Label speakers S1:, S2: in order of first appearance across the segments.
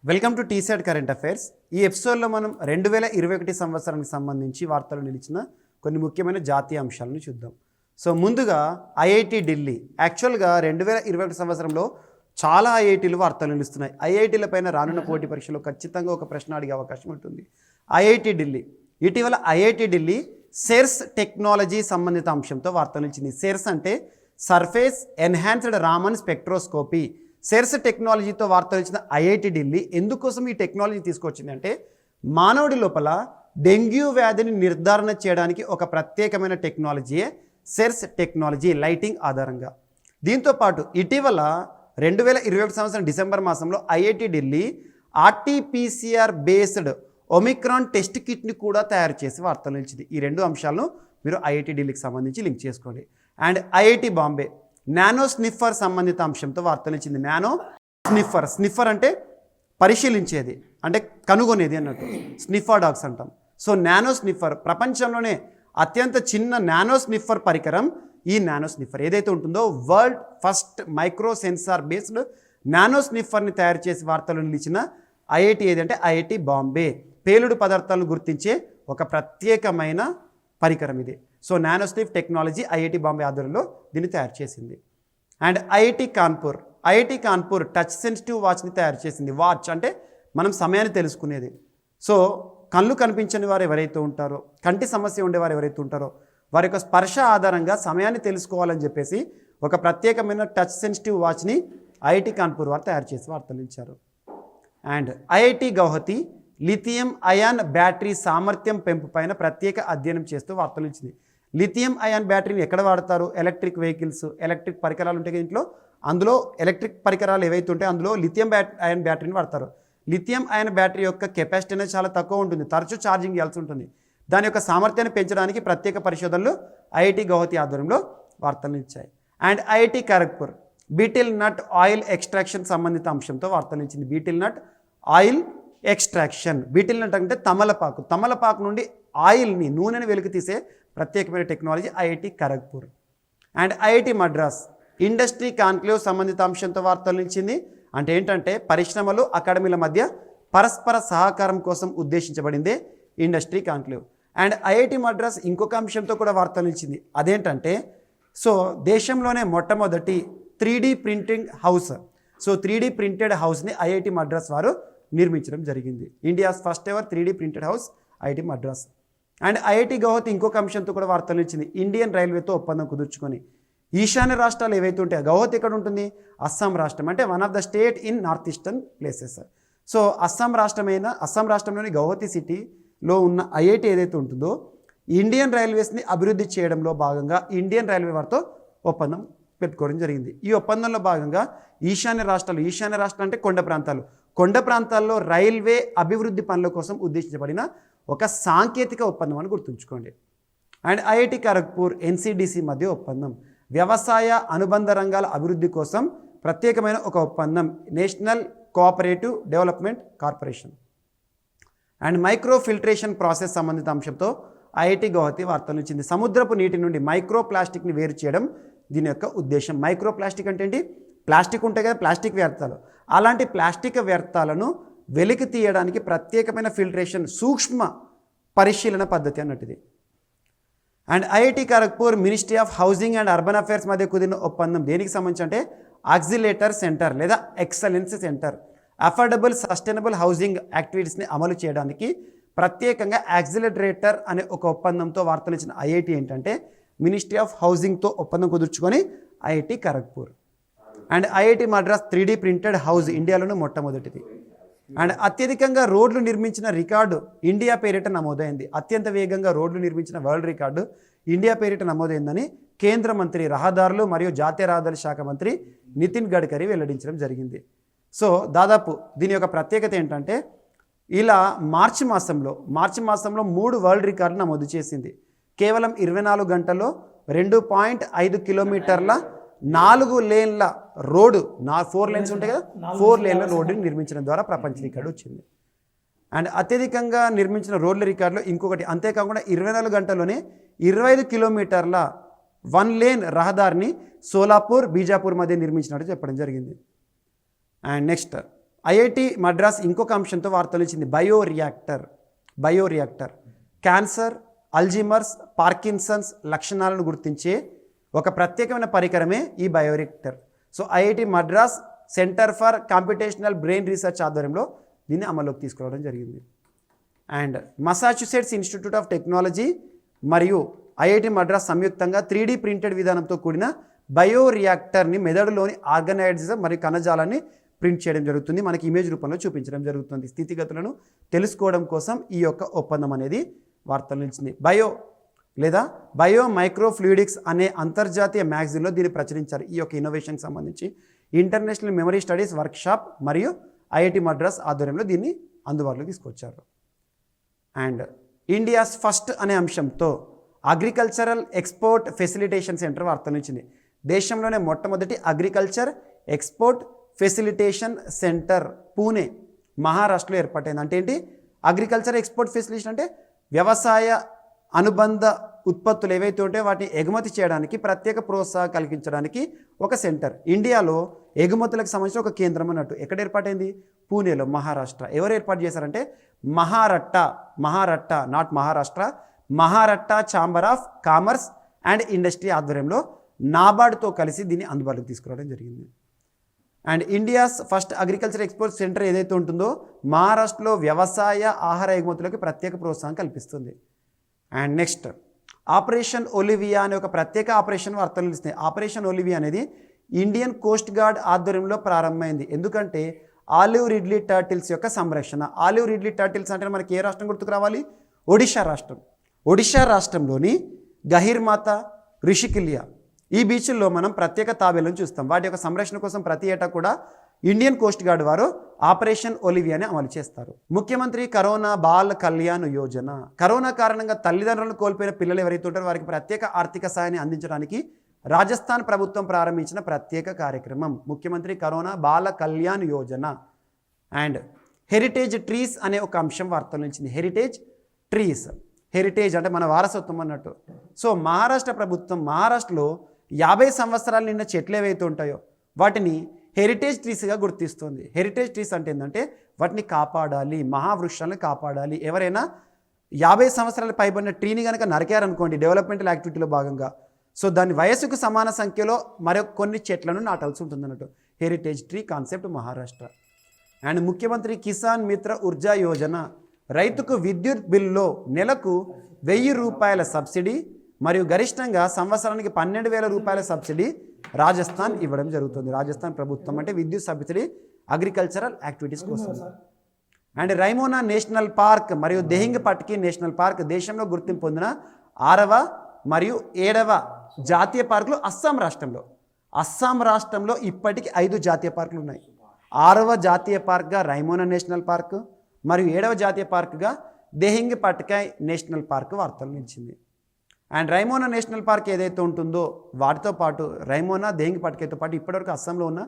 S1: Welcome to TSET current affairs. ఈ ఎపిసోడ్లో మనం 2021 సంవత్సరానికి సంబంధించి వార్తలు నిలిచిన కొన్ని ముఖ్యమైన జాతీయ అంశాలను చూద్దాం. సో ముందుగా ఐఐటి ఢిల్లీ. యాక్చువల్గా 2021 సంవత్సరంలో చాలా ఐఐటీలు వార్తలు నిలుస్తున్నాయి. ఐఐటీల పైన రానున్న పోటీ పరీక్షలో ఖచ్చితంగా ఒక ప్రశ్న అడిగే అవకాశం ఉంటుంది. ఐఐటి ఢిల్లీ ఇటీవల ఐఐటి ఢిల్లీ సెర్స్ టెక్నాలజీ సంబంధిత అంశంతో వార్తలు నిలిచింది. సెర్స్ అంటే surface enhanced Raman spectroscopy. SERS టెక్నాలజీతో వార్తలు ఇచ్చిన ఐఐటి ఢిల్లీ ఎందుకోసం ఈ టెక్నాలజీ తీసుకొచ్చింది అంటే మానవుడి లోపల డెంగ్యూ వ్యాధిని నిర్ధారణ చేయడానికి ఒక ప్రత్యేకమైన టెక్నాలజీయే సెర్స్ టెక్నాలజీ, లైటింగ్ ఆధారంగా. దీంతోపాటు ఇటీవల 2021 సంవత్సరం డిసెంబర్ మాసంలో IIT Delhi RTPCR based omicron test కిట్ని కూడా తయారు చేసి వార్తలు నిలిచింది. ఈ రెండు అంశాలను మీరు ఐఐటి ఢిల్లీకి సంబంధించి లింక్ చేసుకోండి. And IIT Bombay nano sniffer సంబంధిత అంశంతో వార్తలు ఇచ్చింది. నానో స్నిఫర్ అంటే పరిశీలించేది, అంటే కనుగొనేది అన్నట్టు. స్నిఫర్ డాగ్స్ అంటాం. సో నానో స్నిఫర్ ప్రపంచంలోనే అత్యంత చిన్న నానో స్నిఫర్ పరికరం. ఈ నానో స్నిఫర్ ఏదైతే ఉంటుందో world first micro sensor based nano స్నిఫర్ని తయారు చేసి వార్తలు నిలిచిన ఐఐటి ఏదంటే ఐఐటి బాంబే. పేలుడు పదార్థాలను గుర్తించే ఒక ప్రత్యేకమైన పరికరం ఇది. So nano sniff technology IIT Bombay ఆధ్వర్యంలో దీన్ని తయారు చేసింది. And IIT Kanpur touch sensitive వాచ్ని తయారు చేసింది. వాచ్ అంటే మనం సమయాన్ని తెలుసుకునేది. సో కళ్ళు కనిపించని వారు ఎవరైతే ఉంటారో, కంటి సమస్య ఉండేవారు ఎవరైతే ఉంటారో వారి యొక్క స్పర్శ ఆధారంగా సమయాన్ని తెలుసుకోవాలని చెప్పేసి ఒక ప్రత్యేకమైన టచ్ సెన్సిటివ్ వాచ్ని ఐఐటి కాన్పూర్ వారు తయారు చేసి వార్తలు ఇచ్చారు. And IIT Guwahati lithium ion battery సామర్థ్యం పెంపు పైన ప్రత్యేక అధ్యయనం చేస్తూ వార్తలు ఇచ్చింది. లిథియం అయాన్ బ్యాటరీని ఎక్కడ వాడతారు? ఎలక్ట్రిక్ వెహికల్స్, ఎలక్ట్రిక్ పరికరాలు ఉంటాయి ఇంట్లో, అందులో ఎలక్ట్రిక్ పరికరాలు ఏవైతే ఉంటాయో అందులో లిథియం అయాన్ బ్యాటరీని వాడతారు. లిథియం అయాన్ బ్యాటరీ యొక్క కెపాసిటీ అనేది చాలా తక్కువ ఉంటుంది, తరచూ ఛార్జింగ్ చేయాల్సి ఉంటుంది. దాని యొక్క సామర్థ్యాన్ని పెంచడానికి ప్రత్యేక పరిశోధనలు ఐఐటి గౌహతి ఆధ్వర్యంలో వార్తలు ఇచ్చాయి. And IIT Kharagpur betel nut oil extraction సంబంధిత అంశంతో వార్తలు ఇచ్చింది. Betel nut oil extraction. Betel nut అంటే తమలపాకు నుండి ఆయిల్ని, నూనెని వెలికి తీసే ప్రత్యేకమైన technology IIT Kharagpur. And IIT Madras industry conclave సంబంధిత అంశంతో వార్తలు ఇచ్చింది. అంటే ఏంటంటే పరిశ్రమలు, అకాడమీల మధ్య పరస్పర సహకారం కోసం ఉద్దేశించబడిందే industry conclave. And IIT Madras ఇంకొక అంశంతో కూడా వార్తలు ఇచ్చింది. అదేంటంటే సో దేశంలోనే మొట్టమొదటి 3D printing house. So 3D printed హౌస్ని ఐఐటి మద్రాస్ వారు నిర్మించడం జరిగింది. India's first ever 3D printed house IIT Madras. And IIT Guwahati ఇంకొక అంశంతో కూడా వార్తలు ఇచ్చింది. ఇండియన్ రైల్వేతో ఒప్పందం కుదుర్చుకొని ఈశాన్య రాష్ట్రాలు ఏవైతే ఉంటాయో, గౌహతి ఎక్కడ ఉంటుంది? అస్సాం రాష్ట్రం, అంటే one of the state in north eastern places. So Assam రాష్ట్రంలోని గౌహతి సిటీలో ఉన్న ఐఐటి ఏదైతే ఉంటుందో ఇండియన్ రైల్వేస్ని అభివృద్ధి చేయడంలో భాగంగా ఇండియన్ రైల్వే వారితో ఒప్పందం పెట్టుకోవడం జరిగింది. ఈ ఒప్పందంలో భాగంగా ఈశాన్య రాష్ట్రాలు అంటే కొండ ప్రాంతాల్లో రైల్వే అభివృద్ధి పనుల కోసం ఉద్దేశించబడిన ఒక సాంకేతిక ఒప్పందం అని గుర్తుంచుకోండి. అండ్ ఐఐటి ఖరగ్పూర్ ఎన్సిడిసి మధ్య ఒప్పందం. వ్యవసాయ అనుబంధ రంగాల అభివృద్ధి కోసం ప్రత్యేకమైన ఒక ఒప్పందం, national cooperative development corporation. And micro filtration process సంబంధిత అంశంతో ఐఐటి గౌహతి వార్తలు ఇచ్చింది. సముద్రపు నీటి నుండి మైక్రో ప్లాస్టిక్ని వేరు చేయడం దీని యొక్క ఉద్దేశం. మైక్రో ప్లాస్టిక్ అంటే ఏంటి? ప్లాస్టిక్ ఉంటాయి కదా, ప్లాస్టిక్ వ్యర్థాలు. అలాంటి ప్లాస్టిక్ వ్యర్థాలను వెలికి తీయడానికి ప్రత్యేకమైన ఫిల్టరేషన్, సూక్ష్మ పరిశీలన పద్ధతి అన్నట్టుది. And IIT Kharagpur ministry of housing and urban affairs మధ్య కుదిరిన ఒప్పందం దేనికి సంబంధించి అంటే ఆక్సిలేటర్ సెంటర్ లేదా excellence centre. Affordable sustainable housing యాక్టివిటీస్ని అమలు చేయడానికి ప్రత్యేకంగా యాక్సిలరేటర్ అనే ఒక ఒప్పందంతో వార్తలు ఇచ్చిన ఐఐటి ఏంటంటే మినిస్ట్రీ ఆఫ్ హౌసింగ్తో ఒప్పందం కుదుర్చుకొని IIT Kharagpur. And IIT Madras 3D printed house ఇండియాలోనే మొట్టమొదటిది. అండ్ అత్యధికంగా రోడ్లు నిర్మించిన రికార్డు ఇండియా పేరిట నమోదైంది. అత్యంత వేగంగా రోడ్లు నిర్మించిన వరల్డ్ రికార్డు ఇండియా పేరిట నమోదైందని కేంద్ర మంత్రి రహదారులు మరియు జాతీయ రహదారుల శాఖ మంత్రి నితిన్ గడ్కరీ వెల్లడించడం జరిగింది. సో దాదాపు దీని యొక్క ప్రత్యేకత ఏంటంటే ఇలా మార్చి మాసంలో 3 వరల్డ్ రికార్డులు నమోదు చేసింది. కేవలం 24 గంటల్లో 2.5 కిలోమీటర్ల 4 లేన్ల రోడ్డు, 4 లేన్స్ ఉంటాయి కదా, 4 లేన్ల రోడ్డుని నిర్మించడం ద్వారా ప్రపంచ రికార్డు వచ్చింది. అండ్ అత్యధికంగా నిర్మించిన రోడ్ల రికార్డులో ఇంకొకటి. అంతేకాకుండా 24 గంటల్లోనే 25 కిలోమీటర్ల 1 లేన్ రహదారిని సోలాపూర్, బీజాపూర్ మధ్య నిర్మించినట్టు చెప్పడం జరిగింది. అండ్ నెక్స్ట్ ఐఐటి మద్రాస్ ఇంకొక అంశంతో వార్తలు ఇచ్చింది, బయోరియాక్టర్ క్యాన్సర్, అల్జీమర్స్, పార్కిన్సన్స్ లక్షణాలను గుర్తించే ఒక ప్రత్యేకమైన పరికరమే ఈ bioreactor. So IIT Madras centre for computational brain research ఆధ్వర్యంలో దీన్ని అమల్లోకి తీసుకురావడం జరిగింది. And Massachusetts institute of technology మరియు ఐఐటి మద్రాస్ సంయుక్తంగా 3D ప్రింటెడ్ విధానంతో కూడిన బయోరియాక్టర్ని మెదడులోని ఆర్గనైజం మరియు కణజాలాన్ని ప్రింట్ చేయడం జరుగుతుంది. మనకి ఇమేజ్ రూపంలో చూపించడం జరుగుతుంది. స్థితిగతులను తెలుసుకోవడం కోసం ఈ యొక్క ఒప్పందం అనేది వార్తలు నిలిచింది. బయో మైక్రో ఫ్లూయిడిక్స్ అనే అంతర్జాతీయ మ్యాగజైన్లో దీన్ని ప్రచురించారు. ఈ యొక్క ఇన్నోవేషన్కి సంబంధించి ఇంటర్నేషనల్ మెమరీ స్టడీస్ వర్క్షాప్ మరియు ఐఐటి మద్రాస్ ఆధ్వర్యంలో దీన్ని అందుబాటులోకి తీసుకొచ్చారు. అండ్ ఇండియాస్ ఫస్ట్ అనే అంశంతో అగ్రికల్చరల్ ఎక్స్పోర్ట్ ఫెసిలిటేషన్ సెంటర్ వార్తలు ఇచ్చింది. దేశంలోనే మొట్టమొదటి agriculture export facilitation centre Pune, మహారాష్ట్రలో ఏర్పాటైంది. అంటే ఏంటి? అగ్రికల్చర్ ఎక్స్పోర్ట్ ఫెసిలిటేషన్ అంటే వ్యవసాయ అనుబంధ ఉత్పత్తులు ఏవైతే ఉంటే వాటిని ఎగుమతి చేయడానికి ప్రత్యేక ప్రోత్సాహం కలిగించడానికి ఒక సెంటర్. ఇండియాలో ఎగుమతులకు సంబంధించిన ఒక కేంద్రం అన్నట్టు. ఎక్కడ ఏర్పాటైంది? పూణేలో, మహారాష్ట్ర. ఎవరు ఏర్పాటు చేశారంటే Mahratta not Maharashtra, Mahratta chamber of commerce and industry ఆధ్వర్యంలో నాబార్డ్తో కలిసి దీన్ని అందుబాటులోకి తీసుకురావడం జరిగింది. And India's first agriculture export centre ఏదైతే ఉంటుందో మహారాష్ట్రలో వ్యవసాయ ఆహార ఎగుమతులకు ప్రత్యేక ప్రోత్సాహం కల్పిస్తుంది. అండ్ నెక్స్ట్ ఆపరేషన్ ఒలివియా అనే ఒక ప్రత్యేక ఆపరేషన్ వార్తలు ఇస్తున్నాయి. ఆపరేషన్ ఒలివియా అనేది ఇండియన్ కోస్ట్ గార్డ్ ఆధ్వర్యంలో ప్రారంభమైంది. ఎందుకంటే ఆలివ్ రిడ్లీ టర్టిల్స్ యొక్క సంరక్షణ. ఆలివ్ రిడ్లీ టర్టిల్స్ అంటే మనకి ఏ రాష్ట్రం గుర్తుకు రావాలి? ఒడిషా రాష్ట్రం. ఒడిషా రాష్ట్రంలోని గహిర్మాత, రిషికిలియా ఈ బీచ్ల్లో మనం ప్రత్యేక తాబేలను చూస్తాం. వాటి యొక్క సంరక్షణ కోసం ప్రతి ఏటా కూడా ఇండియన్ కోస్ట్ గార్డ్ వారు ఆపరేషన్ ఒలివియాని అమలు చేస్తారు. ముఖ్యమంత్రి corona ball Kalyan Yojana. Corona కారణంగా తల్లిదండ్రులను కోల్పోయిన పిల్లలు ఎవరైతే ఉంటారో వారికి ప్రత్యేక ఆర్థిక సాయాన్ని అందించడానికి రాజస్థాన్ ప్రభుత్వం ప్రారంభించిన ప్రత్యేక కార్యక్రమం ముఖ్యమంత్రి corona Bala Kalyan Yojana. And heritage trees అనే ఒక అంశం వార్తలు నిలిచింది. హెరిటేజ్ అంటే మన వారసత్వం అన్నట్టు. సో మహారాష్ట్ర ప్రభుత్వం మహారాష్ట్రలో 50 సంవత్సరాలు నిన్న చెట్లు ఏవైతే ఉంటాయో వాటిని హెరిటేజ్ ట్రీస్గా గుర్తిస్తుంది. హెరిటేజ్ ట్రీస్ అంటే ఏంటంటే వాటిని కాపాడాలి, మహావృక్షాలను కాపాడాలి. ఎవరైనా 50 సంవత్సరాల పైబడిన ట్రీని కనుక నరికారనుకోండి డెవలప్మెంటల్ యాక్టివిటీలో భాగంగా, సో దాని వయసుకు సమాన సంఖ్యలో మరొక కొన్ని చెట్లను నాటాల్సి ఉంటుంది అన్నట్టు. Heritage tree concept Maharashtra. And ముఖ్యమంత్రి కిసాన్ మిత్ర ఊర్జా యోజన. రైతుకు విద్యుత్ బిల్లులో నెలకు 1000 రూపాయల సబ్సిడీ మరియు గరిష్టంగా సంవత్సరానికి 12,000 రూపాయల సబ్సిడీ రాజస్థాన్ ఇవ్వడం జరుగుతుంది. రాజస్థాన్ ప్రభుత్వం అంటే విద్యుత్ సబ్సిడీ అగ్రికల్చరల్ యాక్టివిటీస్ కోసం. అండ్ రైమోనా నేషనల్ పార్క్ మరియు దెహింగ్ పట్కి నేషనల్ పార్క్ దేశంలో గుర్తింపు పొందిన 6వ మరియు 7వ జాతీయ పార్కులు అస్సాం రాష్ట్రంలో ఇప్పటికీ 5 జాతీయ పార్కులు ఉన్నాయి. 6వ జాతీయ పార్క్గా రైమోనా నేషనల్ పార్క్ మరియు 7వ జాతీయ పార్క్గా దెహింగ్ పట్కాయ్ నేషనల్ పార్క్ వార్తలు నిలిచింది. అండ్ రైమోనా నేషనల్ పార్క్ ఏదైతే ఉంటుందో వాటితో పాటు రైమోనా, దెహింగ్ పట్కాయ్తో పాటు ఇప్పటివరకు అస్సాంలో ఉన్న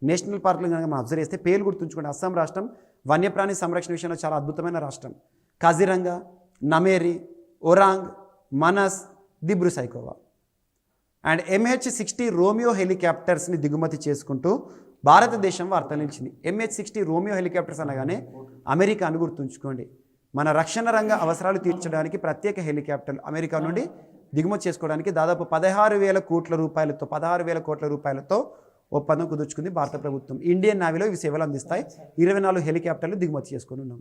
S1: నేషనల్ పార్కులు కనుక మనం అబ్జర్వ్ చేస్తే పేర్లు గుర్తుంచుకోండి. అస్సాం రాష్ట్రం వన్యప్రాణి సంరక్షణ విషయంలో చాలా అద్భుతమైన రాష్ట్రం. Kaziranga, Nameri, Orang, Manas, Dibru Saikhowa. And MH-60 Romeo హెలికాప్టర్స్ని దిగుమతి చేసుకుంటూ భారతదేశం వార్తలు నిలిచింది. MH-60 రోమియో హెలికాప్టర్స్ అనగానే అమెరికాను గుర్తుంచుకోండి. మన రక్షణ రంగ అవసరాలు తీర్చడానికి ప్రత్యేక హెలికాప్టర్లు అమెరికా నుండి దిగుమతి చేసుకోవడానికి దాదాపు 16,000 కోట్ల రూపాయలతో ఒప్పందం కుదుర్చుకుంది భారత ప్రభుత్వం. ఇండియన్ నేవీలో ఇవి సేవలు అందిస్తాయి. 24 హెలికాప్టర్లు దిగుమతి చేసుకుని ఉన్నాం.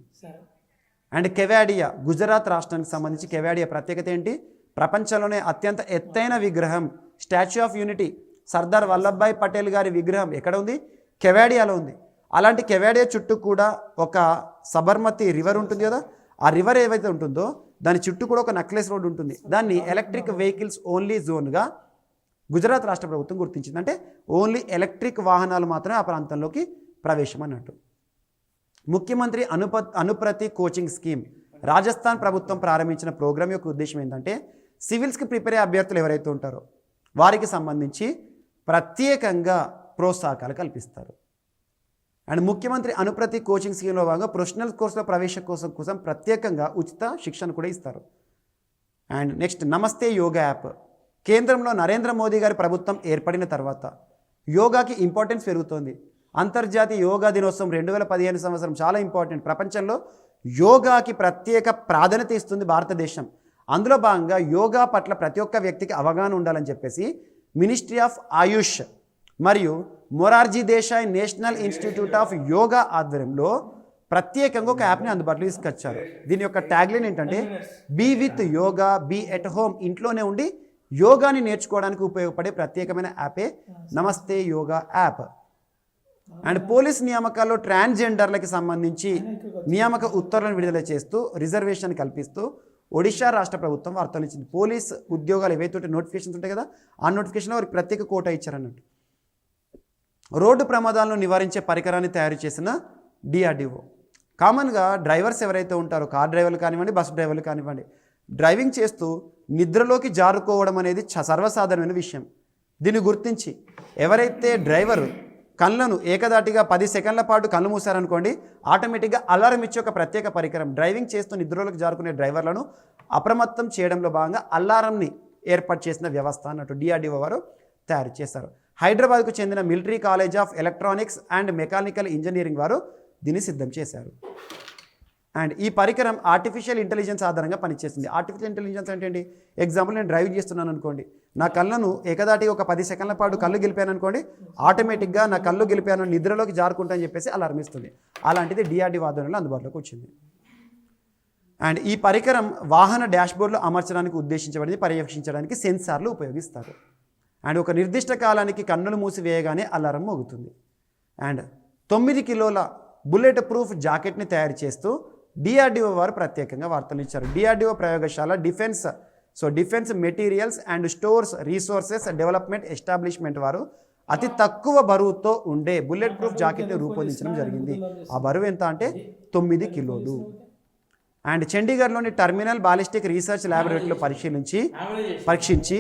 S1: అండ్ కెవాడియా, గుజరాత్ రాష్ట్రానికి సంబంధించి కెవాడియా ప్రత్యేకత ఏంటి? ప్రపంచంలోనే అత్యంత ఎత్తైన విగ్రహం statue of unity Sardar Vallabhbhai Patel గారి విగ్రహం ఎక్కడ ఉంది? కెవాడియాలో ఉంది. అలాంటి కెవాడియా చుట్టూ కూడా ఒక సబర్మతి రివర్ ఉంటుంది కదా, ఆ రివర్ ఏవైతే ఉంటుందో దాని చుట్టూ కూడా ఒక నెక్లెస్ రోడ్ ఉంటుంది. దాన్ని ఎలక్ట్రిక్ వెహికల్స్ ఓన్లీ జోన్గా గుజరాత్ రాష్ట్ర ప్రభుత్వం గుర్తించింది. అంటే ఓన్లీ ఎలక్ట్రిక్ వాహనాలు మాత్రమే ఆ ప్రాంతంలోకి ప్రవేశం అన్నట్టు. ముఖ్యమంత్రి అనుప్రతి కోచింగ్ స్కీమ్ రాజస్థాన్ ప్రభుత్వం ప్రారంభించిన ప్రోగ్రాం యొక్క ఉద్దేశం ఏంటంటే సివిల్స్కి ప్రిపేర్ అయ్యే అభ్యర్థులు ఎవరైతే ఉంటారో వారికి సంబంధించి ప్రత్యేకంగా ప్రోత్సాహకాలు కల్పిస్తారు. అండ్ ముఖ్యమంత్రి అనుప్రతి కోచింగ్ స్కీమ్లో భాగంగా ప్రొఫెషనల్ కోర్సులో ప్రవేశ కోసం ప్రత్యేకంగా ఉచిత శిక్షణ కూడా ఇస్తారు. అండ్ నెక్స్ట్ నమస్తే యోగా యాప్. కేంద్రంలో నరేంద్ర మోదీ గారి ప్రభుత్వం ఏర్పడిన తర్వాత యోగాకి ఇంపార్టెన్స్ పెరుగుతోంది. అంతర్జాతీయ యోగా దినోత్సవం 2015 సంవత్సరం చాలా ఇంపార్టెంట్. ప్రపంచంలో యోగాకి ప్రత్యేక ప్రాధాన్యత ఇస్తుంది భారతదేశం. అందులో భాగంగా యోగా పట్ల ప్రతి ఒక్క వ్యక్తికి అవగాహన ఉండాలని చెప్పేసి మినిస్ట్రీ ఆఫ్ ఆయుష్ మరియు Morarji Desai national institute of yoga ఆధ్వర్యంలో ప్రత్యేకంగా ఒక యాప్ని అందుబాటులో తీసుకొచ్చారు. దీని యొక్క ట్యాగ్లైన్ ఏంటంటే be with yoga, be at home. ఇంట్లోనే ఉండి యోగాని నేర్చుకోవడానికి ఉపయోగపడే ప్రత్యేకమైన యాపే Namaste Yoga app. And police నియామకాల్లో ట్రాన్స్జెండర్లకి సంబంధించి నియామక ఉత్తర్వులను విడుదల చేస్తూ రిజర్వేషన్ కల్పిస్తూ ఒడిషా రాష్ట్ర ప్రభుత్వం వార్తలు ఇచ్చింది. పోలీస్ ఉద్యోగాలు ఏవైతే నోటిఫికేషన్స్ ఉంటాయి కదా, ఆ నోటిఫికేషన్లో వారికి ప్రత్యేక కోటా ఇచ్చారన్నట్టు. రోడ్డు ప్రమాదాలను నివారించే పరికరాన్ని తయారు చేసిన డిఆర్డిఓ. కామన్గా డ్రైవర్స్ ఎవరైతే ఉంటారో, కార్ డ్రైవర్లు కానివ్వండి, బస్ డ్రైవర్లు కానివ్వండి, డ్రైవింగ్ చేస్తూ నిద్రలోకి జారుకోవడం అనేది సర్వసాధారణమైన విషయం. దీన్ని గుర్తించి ఎవరైతే డ్రైవరు కళ్ళను ఏకదాటిగా 10 సెకండ్ల పాటు కళ్ళు మూసారనుకోండి, ఆటోమేటిక్గా అలారం ఇచ్చే ఒక ప్రత్యేక పరికరం డ్రైవింగ్ చేస్తూ నిద్రలోకి జారుకునే డ్రైవర్లను అప్రమత్తం చేయడంలో భాగంగా అలారంని ఏర్పాటు చేసిన వ్యవస్థ అన్నట్టు డిఆర్డిఓ వారు తయారు చేశారు. హైదరాబాద్కు చెందిన military college of electronics and mechanical engineering వారు దీన్ని సిద్ధం చేశారు. అండ్ ఈ పరికరం ఆర్టిఫిషియల్ ఇంటెలిజెన్స్ ఆధారంగా పనిచేస్తుంది. ఆర్టిఫిషియల్ ఇంటెలిజెన్స్ అంటే ఏంటి? ఎగ్జాంపుల్, నేను డ్రైవింగ్ చేస్తున్నాను అనుకోండి, నా కళ్ళను ఏకదాటి ఒక 10 సెకండ్ల పాటు కళ్ళు గెలిపాను అనుకోండి, ఆటోమేటిక్గా నా కళ్ళు గెలిపాను, నిద్రలోకి జారుకుంటా అని చెప్పేసి అలారం ఇస్తుంది. అలాంటిది డిఆర్డిఓ ఆధ్వర్యంలో అందుబాటులోకి వచ్చింది. అండ్ ఈ పరికరం వాహన డాష్బోర్డ్లో అమర్చడానికి ఉద్దేశించబడింది. పర్యవేక్షించడానికి సెన్సార్లు ఉపయోగిస్తారు. అండ్ ఒక నిర్దిష్ట కాలానికి కన్నులు మూసివేయగానే అలారం మోగుతుంది. అండ్ 9 కిలోల బుల్లెట్ ప్రూఫ్ జాకెట్ని తయారు చేస్తూ డిఆర్డిఓ వారు ప్రత్యేకంగా వార్తలు ఇచ్చారు. డిఆర్డిఓ ప్రయోగశాల defence materials and stores resources development establishment వారు అతి తక్కువ బరువుతో ఉండే బుల్లెట్ ప్రూఫ్ జాకెట్ని రూపొందించడం జరిగింది. ఆ బరువు ఎంత అంటే 9 కిలోలు. అండ్ చండీగఢ్లోని టర్మినల్ బాలిస్టిక్ రీసెర్చ్ ల్యాబొరేటరీలో పరీక్షించి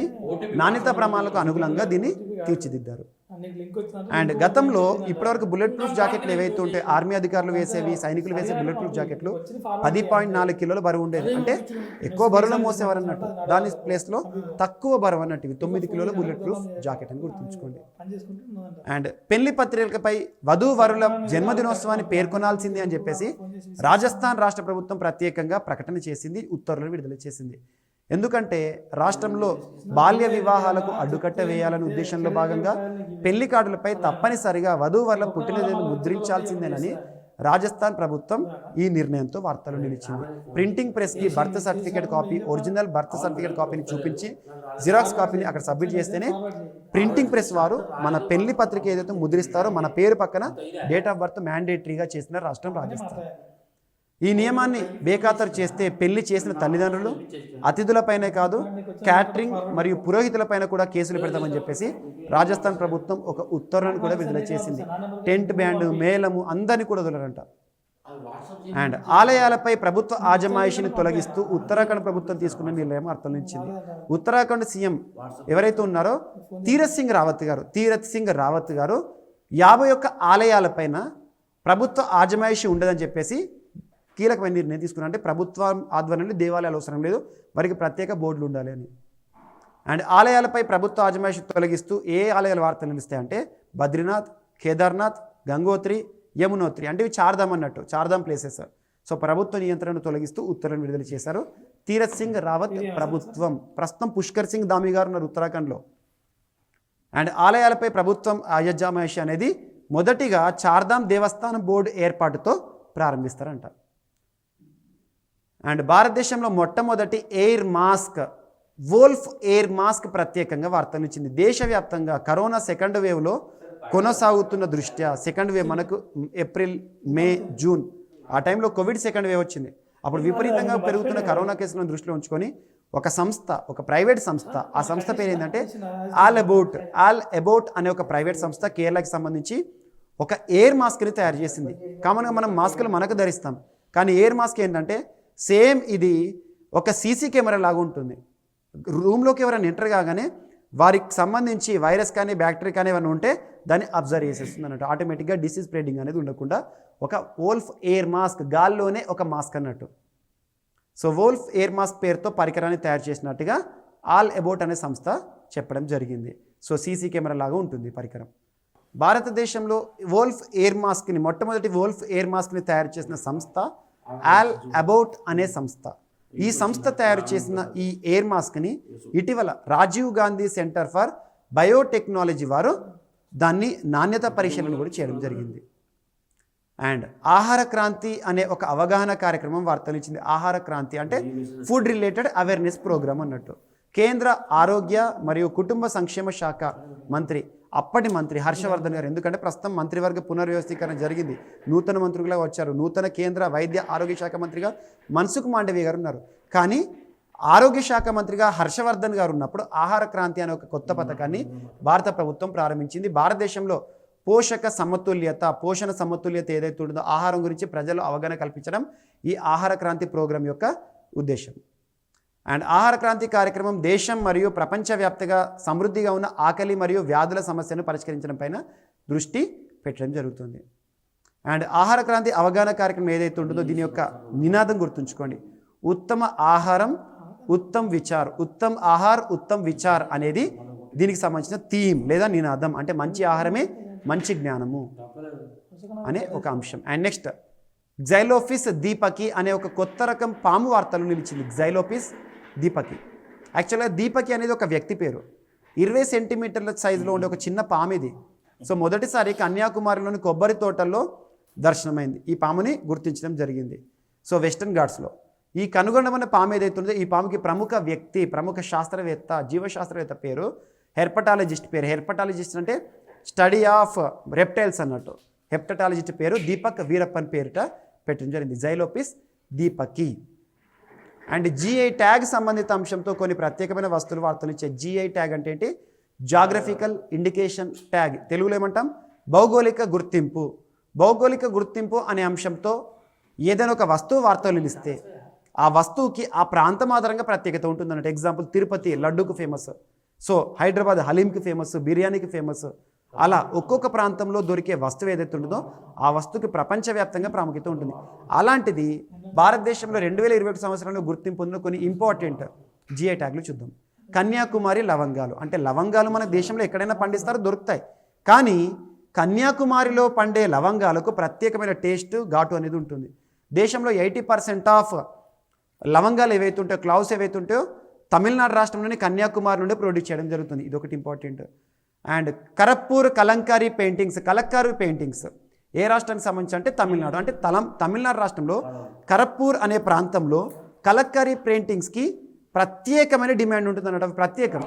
S1: నాణ్యత ప్రమాణాలకు అనుగుణంగా దీన్ని తీర్చిదిద్దారు. అండ్ గతంలో ఇప్పటివరకు బుల్లెట్ ప్రూఫ్ జాకెట్లు ఏవైతే ఉంటే ఆర్మీ అధికారులు వేసేవి, సైనికులు వేసే బుల్లెట్ ప్రూఫ్ జాకెట్లు 10.4 కిలోల బరువు ఉండేది. అంటే ఎక్కువ బరువులో మోసేవారు అన్నట్టు. దాని ప్లేస్లో తక్కువ బరువు అన్నట్టు 9 కిలోల బుల్లెట్ ప్రూఫ్ జాకెట్ అని గుర్తుంచుకోండి. అండ్ పెళ్లి పత్రికలపై వధూవరుల జన్మదినోత్సవాన్ని పేర్కొనాల్సింది అని చెప్పేసి రాజస్థాన్ రాష్ట్ర ప్రభుత్వం ప్రత్యేకంగా ప్రకటన చేసింది, ఉత్తర్వులు విడుదల చేసింది. ఎందుకంటే రాష్ట్రంలో బాల్య వివాహాలకు అడ్డుకట్ట వేయాలనే ఉద్దేశంలో భాగంగా పెళ్లి కార్డులపై తప్పనిసరిగా వధూవరుల పుట్టినరోజును ముద్రించాల్సిందేనని రాజస్థాన్ ప్రభుత్వం ఈ నిర్ణయంతో వార్తలు నిలిచింది. ప్రింటింగ్ ప్రెస్కి birth certificate copy, original birth certificate కాపీని చూపించి జిరాక్స్ కాపీని అక్కడ సబ్మిట్ చేస్తేనే ప్రింటింగ్ ప్రెస్ వారు మన పెళ్లి పత్రిక ఏదైతే ముద్రిస్తారో మన పేరు పక్కన డేట్ ఆఫ్ బర్త్ మ్యాండేటరీగా చేసిన రాష్ట్రం రాజస్థాన్. ఈ నియమాన్ని బేఖాతరు చేస్తే పెళ్లి చేసిన తల్లిదండ్రులు, అతిథులపైనే కాదు క్యాటరింగ్ మరియు పురోహితులపైన కూడా కేసులు పెడతామని చెప్పేసి రాజస్థాన్ ప్రభుత్వం ఒక ఉత్తర్వులను కూడా విడుదల చేసింది. టెంట్ బ్యాండ్, మేళము అందరినీ కూడా వదలరంట. అండ్ ఆలయాలపై ప్రభుత్వ ఆజమాయిషిని తొలగిస్తూ ఉత్తరాఖండ్ ప్రభుత్వం తీసుకున్న నిర్ణయం అర్థం ఇచ్చింది. ఉత్తరాఖండ్ సీఎం ఎవరైతే ఉన్నారో తీరత్ సింగ్ రావత్ గారు 51 ఆలయాలపైన ప్రభుత్వ ఆజమాయిషి ఉండదని చెప్పేసి కీలకమైన నిర్ణయం తీసుకున్నారు. అంటే ప్రభుత్వం ఆధ్వర్యంలో దేవాలయాలు అవసరం లేదు, వారికి ప్రత్యేక బోర్డులు ఉండాలి అని. అండ్ ఆలయాలపై ప్రభుత్వ ఆజమాయిషి తొలగిస్తూ ఏ ఆలయాల వార్తలు నిలుస్తాయంటే బద్రీనాథ్, కేదార్నాథ్, గంగోత్రి, యమునోత్రి, అంటే ఇవి చార్ధామ్ అన్నట్టు, చార్ధామ్ ప్లేసెస్. సో ప్రభుత్వ నియంత్రణను తొలగిస్తూ ఉత్తర్వులను విడుదల చేశారు తీరత్ సింగ్ రావత్ ప్రభుత్వం. ప్రస్తుతం పుష్కర్ సింగ్ ధామి గారు ఉన్నారు ఉత్తరాఖండ్లో. అండ్ ఆలయాలపై ప్రభుత్వం ఆజమాయిషి అనేది మొదటిగా చార్ధామ్ దేవస్థానం బోర్డు ఏర్పాటుతో ప్రారంభిస్తారంట. అండ్ భారతదేశంలో మొట్టమొదటి వోల్ఫ్ ఎయిర్ మాస్క్ ప్రత్యేకంగా వార్తలు ఇచ్చింది. దేశవ్యాప్తంగా కరోనా సెకండ్ వేవ్లో కొనసాగుతున్న దృష్ట్యా, సెకండ్ వేవ్ మనకు ఏప్రిల్, మే, జూన్ ఆ టైంలో కోవిడ్ సెకండ్ వేవ్ వచ్చింది. అప్పుడు విపరీతంగా పెరుగుతున్న కరోనా కేసులను దృష్టిలో ఉంచుకొని ఒక ప్రైవేట్ సంస్థ, ఆ సంస్థ పేరు ఏంటంటే ఆల్ అబౌట్ అనే ఒక ప్రైవేట్ సంస్థ కేరళకి సంబంధించి ఒక ఎయిర్ మాస్క్ని తయారు చేసింది. కామన్గా మనం మాస్కులు మనకు ధరిస్తాం, కానీ ఎయిర్ మాస్క్ ఏంటంటే సేమ్ ఇది ఒక సీసీ కెమెరా లాగా ఉంటుంది. రూమ్లోకి ఎవరైనా ఎంటర్ కాగానే వారికి సంబంధించి వైరస్ కానీ బ్యాక్టీరియా కానీ ఏమైనా ఉంటే దాన్ని అబ్జర్వ్ చేసేస్తుంది అన్నట్టు. ఆటోమేటిక్గా డిసీజ్ స్ప్రెడింగ్ అనేది ఉండకుండా ఒక వోల్ఫ్ ఎయిర్ మాస్క్, గాల్లోనే ఒక మాస్క్ అన్నట్టు. సో వోల్ఫ్ ఎయిర్ మాస్క్ పేరుతో పరికరాన్ని తయారు చేసినట్టుగా ఆల్ అబౌట్ అనే సంస్థ చెప్పడం జరిగింది. సో సీసీ కెమెరా లాగా ఉంటుంది పరికరం. భారతదేశంలో వోల్ఫ్ ఎయిర్ మాస్క్ని మొట్టమొదటి వోల్ఫ్ ఎయిర్ మాస్క్ని తయారు చేసిన సంస్థ ఆల్ అబౌట్ అనే సంస్థ. ఈ సంస్థ తయారు చేసిన ఈ ఎయిర్ మాస్క్ని ఇటీవల Rajiv Gandhi centre for biotechnology వారు దాన్ని నాణ్యత పరిశీలన కూడా చేయడం జరిగింది. అండ్ ఆహార క్రాంతి అనే ఒక అవగాహన కార్యక్రమం వార్తలు ఇచ్చింది. ఆహార క్రాంతి అంటే ఫుడ్ రిలేటెడ్ అవేర్నెస్ ప్రోగ్రామ్ అన్నట్టు. కేంద్ర ఆరోగ్య మరియు కుటుంబ సంక్షేమ శాఖ మంత్రి, అప్పటి మంత్రి హర్షవర్ధన్ గారు, ఎందుకంటే ప్రస్తుతం మంత్రివర్గ పునర్వ్యవస్థీకరణ జరిగింది, నూతన మంత్రులుగా వచ్చారు. నూతన కేంద్ర వైద్య ఆరోగ్య శాఖ మంత్రిగా మన్సుఖ్ మాండవీయ గారు ఉన్నారు. కానీ ఆరోగ్య శాఖ మంత్రిగా హర్షవర్ధన్ గారు ఉన్నప్పుడు ఆహార క్రాంతి అనే ఒక కొత్త పథకాన్ని భారత ప్రభుత్వం ప్రారంభించింది. భారతదేశంలో పోషణ సమతుల్యత ఏదైతే ఉంటుందో ఆహారం గురించి ప్రజలు అవగాహన కల్పించడం ఈ ఆహార క్రాంతి ప్రోగ్రాం యొక్క ఉద్దేశం. అండ్ ఆహార క్రాంతి కార్యక్రమం దేశం మరియు ప్రపంచవ్యాప్తంగా సమృద్ధిగా ఉన్న ఆకలి మరియు వ్యాధుల సమస్యను పరిష్కరించడం పైన దృష్టి పెట్టడం జరుగుతుంది. అండ్ ఆహార క్రాంతి అవగాహన కార్యక్రమం ఏదైతే ఉంటుందో దీని యొక్క నినాదం గుర్తుంచుకోండి, ఉత్తమ ఆహారం ఉత్తమ్ విచార్. ఉత్తమ్ ఆహార్ ఉత్తమ్ విచార్ అనేది దీనికి సంబంధించిన థీమ్ లేదా నినాదం. అంటే మంచి ఆహారమే మంచి జ్ఞానము అనే ఒక అంశం. అండ్ నెక్స్ట్ గ్జైలోఫిస్ దీపకి అనే ఒక కొత్త రకం పాము వార్తలు నిలిచింది. గ్జైలోఫిస్ దీపకి, యాక్చువల్గా దీపకి అనేది ఒక వ్యక్తి పేరు. 20 సెంటీమీటర్ల సైజులో ఉండే ఒక చిన్న పాము ఇది. సో మొదటిసారి కన్యాకుమారిలోని కొబ్బరి తోటల్లో దర్శనమైంది. ఈ పాముని గుర్తించడం జరిగింది. సో వెస్టర్న్ ఘాట్స్లో ఈ కనుగొనబడిన పాము ఏదైతే ఉందో ఈ పాముకి ప్రముఖ వ్యక్తి, ప్రముఖ శాస్త్రవేత్త, జీవశాస్త్రవేత్త పేరు హెర్పటాలజిస్ట్ పేరు. హెర్పటాలజిస్ట్ అంటే స్టడీ ఆఫ్ రెప్టైల్స్ అన్నట్టు. హెప్టటాలజిస్ట్ పేరు దీపక్ వీరప్పన్ పేరిట పెట్టడం జరిగింది, గ్జైలోఫిస్ దీపకి. అండ్ జిఐ ట్యాగ్ సంబంధిత అంశంతో కొన్ని ప్రత్యేకమైన వస్తువులు వార్తలు ఇచ్చే. జిఐ ట్యాగ్ అంటే ఏంటి? జాగ్రఫికల్ ఇండికేషన్ ట్యాగ్, తెలుగులో ఏమంటాం? భౌగోళిక గుర్తింపు. భౌగోళిక గుర్తింపు అనే అంశంతో ఏదైనా ఒక వస్తువు వార్తలు నిలిస్తే ఆ వస్తువుకి ఆ ప్రాంతం ఆధారంగా ప్రత్యేకత ఉంటుంది అన్నట్టు. ఎగ్జాంపుల్ తిరుపతి లడ్డూకు ఫేమస్, సో హైదరాబాద్ హలీంకి ఫేమస్, బిర్యానీకి ఫేమస్. అలా ఒక్కొక్క ప్రాంతంలో దొరికే వస్తువు ఏదైతే ఉంటుందో ఆ వస్తువుకి ప్రపంచవ్యాప్తంగా ప్రాముఖ్యత ఉంటుంది. అలాంటిది భారతదేశంలో 2021 సంవత్సరంలో గుర్తింపు పొందిన కొన్ని ఇంపార్టెంట్ జిఐ ట్యాగ్లు చూద్దాం. కన్యాకుమారి లవంగాలు, అంటే లవంగాలు మన దేశంలో ఎక్కడైనా పండిస్తారో దొరుకుతాయి, కానీ కన్యాకుమారిలో పండే లవంగాలకు ప్రత్యేకమైన టేస్ట్, ఘాటు అనేది ఉంటుంది. దేశంలో 80% ఆఫ్ లవంగాలు ఏవైతే ఉంటాయో, క్లౌస్ ఏవైతే ఉంటాయో తమిళనాడు రాష్ట్రంలోని కన్యాకుమారి నుండి ప్రొడ్యూస్ చేయడం జరుగుతుంది. ఇది ఒకటి important. And Karuppur Kalamkari paintings, కలక్కారు పెయింటింగ్స్ ఏ రాష్ట్రానికి సంబంధించి అంటే తమిళనాడు. అంటే తమిళనాడు రాష్ట్రంలో కరప్పూర్ అనే ప్రాంతంలో కలక్కారీ పెయింటింగ్స్కి ప్రత్యేకమైన డిమాండ్ ఉంటుంది అన్నట్టు, ప్రత్యేకం.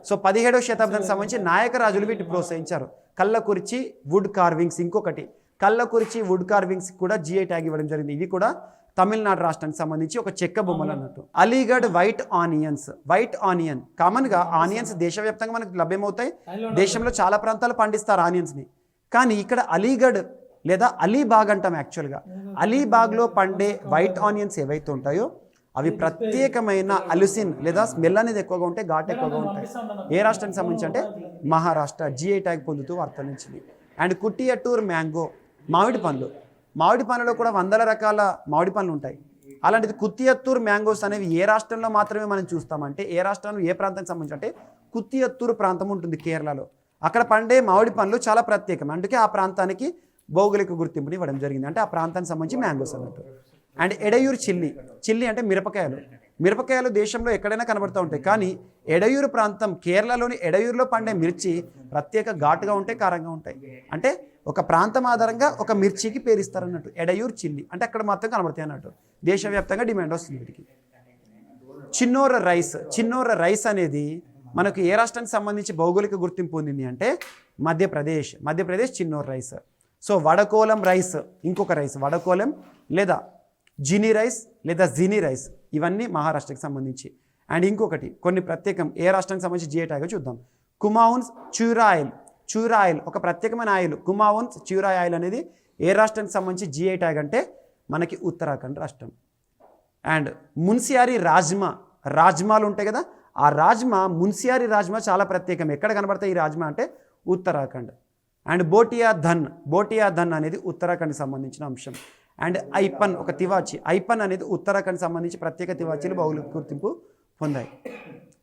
S1: సో 17వ శతాబ్దానికి సంబంధించి నాయక రాజులు వీటిని ప్రోత్సహించారు. కళ్ళకురిచి వుడ్ కార్వింగ్స్, ఇంకొకటి కళ్ళకురిచి వుడ్ కార్వింగ్స్ కూడా జిఐ ట్యాగ్ ఇవ్వడం జరిగింది. ఇవి కూడా తమిళనాడు రాష్ట్రానికి సంబంధించి ఒక చెక్క బొమ్మలు అన్నట్టు. Aligarh white onions, white onion కామన్గా ఆనియన్స్ దేశవ్యాప్తంగా మనకు లభ్యమవుతాయి. దేశంలో చాలా ప్రాంతాలు పండిస్తారు ఆనియన్స్ని, కానీ ఇక్కడ అలీగఢ్ లేదా అలీబాగ్ అంటాం. యాక్చువల్గా అలీబాగ్లో పండే వైట్ ఆనియన్స్ ఏవైతే ఉంటాయో అవి ప్రత్యేకమైన అలుసిన్ లేదా స్మెల్ అనేది ఎక్కువగా ఉంటాయి, ఘాట్ ఎక్కువగా ఉంటాయి. ఏ రాష్ట్రానికి సంబంధించి అంటే మహారాష్ట్ర. జిఐ ట్యాగ్ పొందుతూ వార్తలించింది. అండ్ కుట్టియట్టూర్ మ్యాంగో, మామిడి పండ్లు. మామిడి పండ్లలో కూడా వందల రకాల మామిడి పండ్లు ఉంటాయి. అలాంటిది కుత్తియత్తూర్ మ్యాంగోస్ అనేవి ఏ రాష్ట్రంలో మాత్రమే మనం చూస్తామంటే, ఏ రాష్ట్రంలో ఏ ప్రాంతానికి సంబంధించి అంటే కుత్తియత్తూర్ ప్రాంతం ఉంటుంది కేరళలో. అక్కడ పండే మామిడి పండ్లు చాలా ప్రత్యేకం, అందుకే ఆ ప్రాంతానికి భౌగోళిక గుర్తింపుని ఇవ్వడం జరిగింది. అంటే ఆ ప్రాంతానికి సంబంధించి మ్యాంగోస్ అన్నట్టు. అండ్ ఎడయూరు చిల్లీ, చిల్లీ అంటే మిరపకాయలు. మిరపకాయలు దేశంలో ఎక్కడైనా కనబడుతూ ఉంటాయి, కానీ ఎడయూరు ప్రాంతం కేరళలోని ఎడయూరులో పండే మిర్చి ప్రత్యేక ఘాటుగా ఉంటాయి, కారంగా ఉంటాయి. అంటే ఒక ప్రాంతం ఆధారంగా ఒక మిర్చికి పేరిస్తారు అన్నట్టు. ఎడయూరు చిల్లీ అంటే అక్కడ మాత్రం కనబడతాయి అన్నట్టు. దేశవ్యాప్తంగా డిమాండ్ వస్తుంది వీటికి. చిన్నోర రైస్, చిన్నోర రైస్ అనేది మనకు ఏ రాష్ట్రానికి సంబంధించి భౌగోళిక గుర్తింపు పొందింది అంటే Madhya Pradesh. Madhya Pradesh Chinnor rice. So Wada Kolam rice ఇంకొక రైస్, వడకోలం లేదా జినీ రైస్ లేదా జినీ రైస్, ఇవన్నీ మహారాష్ట్రకి సంబంధించి. అండ్ ఇంకొకటి కొన్ని ప్రత్యేకం ఏ రాష్ట్రానికి సంబంధించి జిఐ ట్యాగ్ చూద్దాం. కుమావున్స్ చ్యూరా ఆయిల్, చ్యూరా ఆయిల్ ఒక ప్రత్యేకమైన ఆయిల్. కుమావున్స్ చ్యూరా ఆయిల్ అనేది ఏ రాష్ట్రానికి సంబంధించి జిఐ ట్యాగ్ అంటే మనకి ఉత్తరాఖండ్ రాష్ట్రం. అండ్ మున్సియారీ రాజ్మా, రాజ్మాలు ఉంటాయి కదా, ఆ రాజ్మా మున్సియారీ రాజ్మా చాలా ప్రత్యేకం. ఎక్కడ కనబడతాయి ఈ రాజ్మా అంటే ఉత్తరాఖండ్. అండ్ బోటియా ధన్, బోటియా ధన్ అనేది ఉత్తరాఖండ్కి సంబంధించిన అంశం. అండ్ ఐపన్ ఒక తివాచి, ఐపన్ అనేది ఉత్తరాఖండ్ సంబంధించి ప్రత్యేక తివాచీలు భౌగోళిక గుర్తింపు పొందాయి.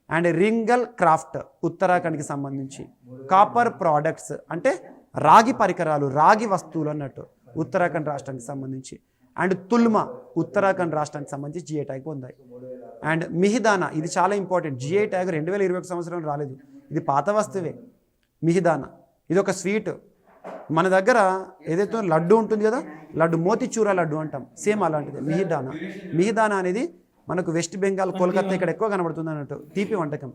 S1: అండ్ రింగల్ క్రాఫ్ట్ ఉత్తరాఖండ్కి సంబంధించి. కాపర్ ప్రోడక్ట్స్ అంటే రాగి పరికరాలు, రాగి వస్తువులు అన్నట్టు ఉత్తరాఖండ్ రాష్ట్రానికి సంబంధించి. అండ్ తుల్మా ఉత్తరాఖండ్ రాష్ట్రానికి సంబంధించి జిఐ ట్యాగ్ పొందాయి. అండ్ మిహిదానా ఇది చాలా ఇంపార్టెంట్, జిఐ ట్యాగ్ 2021 సంవత్సరంలో రాలేదు, ఇది పాత వస్తువే. మిహిదానా ఇది ఒక స్వీట్, మన దగ్గర ఏదైతే లడ్డు ఉంటుంది కదా, లడ్డు మోతిచూర లడ్డు అంటాం, సేమ్ అలాంటిది మిహిదానా. మిహిదానా అనేది మనకు వెస్ట్ బెంగాల్, కోల్కతా ఇక్కడ ఎక్కువ కనబడుతుంది అన్నట్టు, తీపి వంటకం.